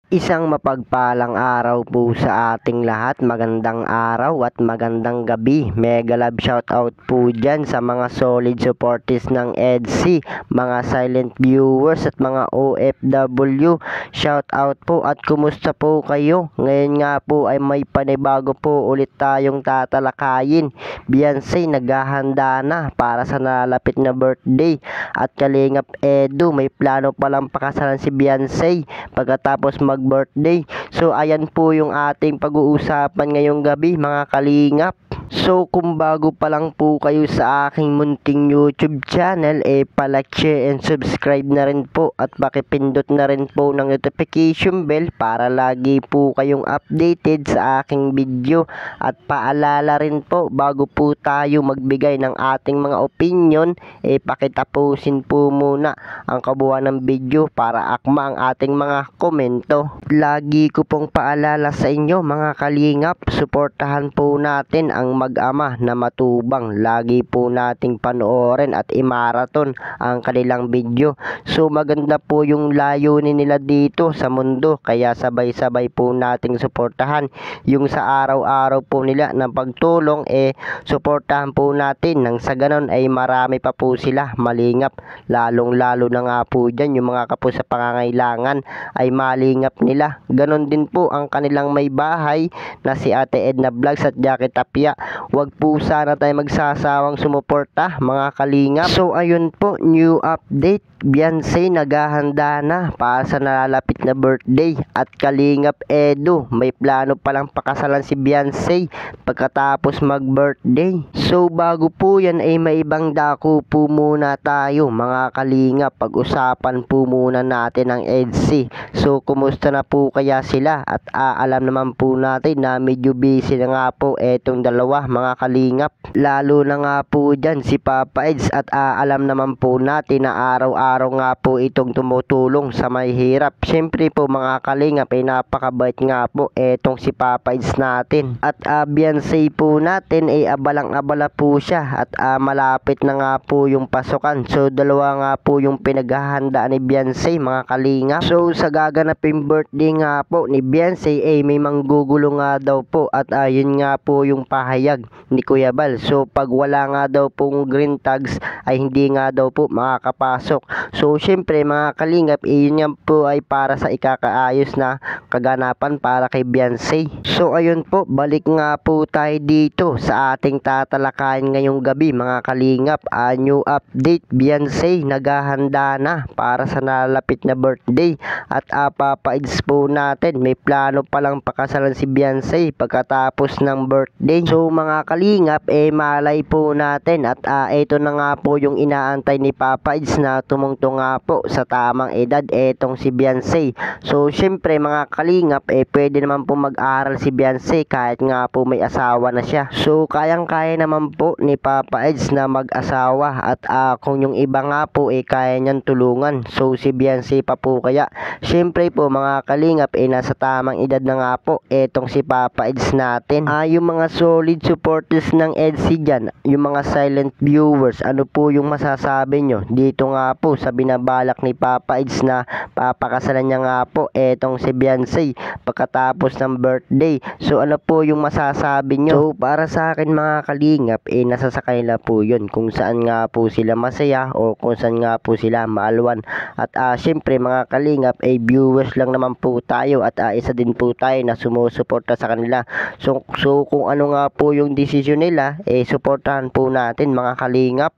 Isang mapagpalang araw po sa ating lahat. Magandang araw at magandang gabi. Mega love shoutout po dyan sa mga solid supporters ng EDC, mga silent viewers at mga OFW. Shoutout po at kumusta po kayo? Ngayon nga po ay may panibago po ulit tayong tatalakayin. Beyonce naghahanda na para sa nalalapit na birthday at Kalingap Edu may plano palang pakasalan si Beyonce pagkatapos mag-birthday. So ayan po yung ating pag-uusapan ngayong gabi mga kalingap. So kung bago pa lang po kayo sa aking munting YouTube channel, palike, share and subscribe na rin po at pakipindot na rin po ng notification bell para lagi po kayong updated sa aking video. At paalala rin po, bago po tayo magbigay ng ating mga opinion, pakitapusin po muna ang kabuuan ng video para akma ang ating mga komento. Lagi ko pong paalala sa inyo mga kalingap, suportahan po natin ang mag-ama na matubang. Lagi po nating panoorin at i-marathon ang kanilang video. So maganda po yung layunin nila dito sa mundo, kaya sabay-sabay po nating suportahan. Yung sa araw-araw po nila ng pagtulong, suportahan po natin nang sa ganon ay marami pa po sila malingap. Lalong-lalo na nga po dyan yung mga kapo sa pangangailangan ay malingap nila. Ganon din po ang kanilang may bahay na si Ate Edna Vlogs at Jackie Tapia. Huwag po sana tayo magsasawang sumuporta mga kalingap. So ayun po, new update. Beyonce naghahanda na para sa nalalapit na birthday at Kalingap Edu may plano palang pakasalan si Beyonce pagkatapos mag-birthday. So bago po yan ay may ibang dako po muna tayo mga kalingap. Pag-usapan po muna natin ang EDC. So kumusta na po kaya sila? At alam naman po natin na medyo busy na nga po etong dalawa mga kalingap. Lalo na nga po dyan si Papa Eds at alam naman po natin na araw-araw nga po itong tumutulong sa may hirap. Siyempre po mga kalingap ay napakabait nga po etong si Papa Eds natin. At Beyonce po natin ay abalang-abala po siya at malapit na nga po yung pasukan. So dalawa nga po yung pinaghahandaan ni Beyonce mga kalingap. So sa gaganaping birthday nga po ni Beyonce ay may manggugulo nga daw po at yun nga po yung pahayag ni Kuya Bal. So pag wala nga daw pong green tags ay hindi nga daw po makakapasok. So syempre mga kalingap, yun yan po ay para sa ikakaayos na kaganapan para kay Beyonce. So ayun po, balik nga po tayo dito sa ating tatalakayan ngayong gabi mga kalingap. New update, Beyonce naghahanda na para sa nalalapit na birthday at papaids po natin may plano palang pakasalan si Beyonce pagkatapos ng birthday. So mga kalingap, malay po natin at ito na nga po yung inaantay ni Papa Eds na tumungtong nga po sa tamang edad etong si Beyonce. So syempre mga kalingap, pwede naman po mag-aral si Beyonce kahit nga po may asawa na siya. So kayang-kaya naman po ni Papa Eds na mag-asawa at kung yung iba nga po kaya niyang tulungan. So si Beyonce pa po kaya. Syempre po mga kalingap, nasa tamang edad na nga po etong si Papa Eds natin. Yung mga solid supporters ng EDC dyan, yung mga silent viewers, ano po yung masasabi nyo dito nga po sa binabalak ni Papa Eds na papakasalan niya nga po etong si Beyonce pagkatapos ng birthday? So ano po yung masasabi nyo? So para sa akin mga kalingap, nasa sa kanila po yun kung saan nga po sila masaya o kung saan nga po sila maalwan. At syempre mga kalingap, viewers lang naman po tayo at isa din po tayo na sumusuporta sa kanila. So kung ano nga po yung desisyon nila, suportahan po natin mga kalingap.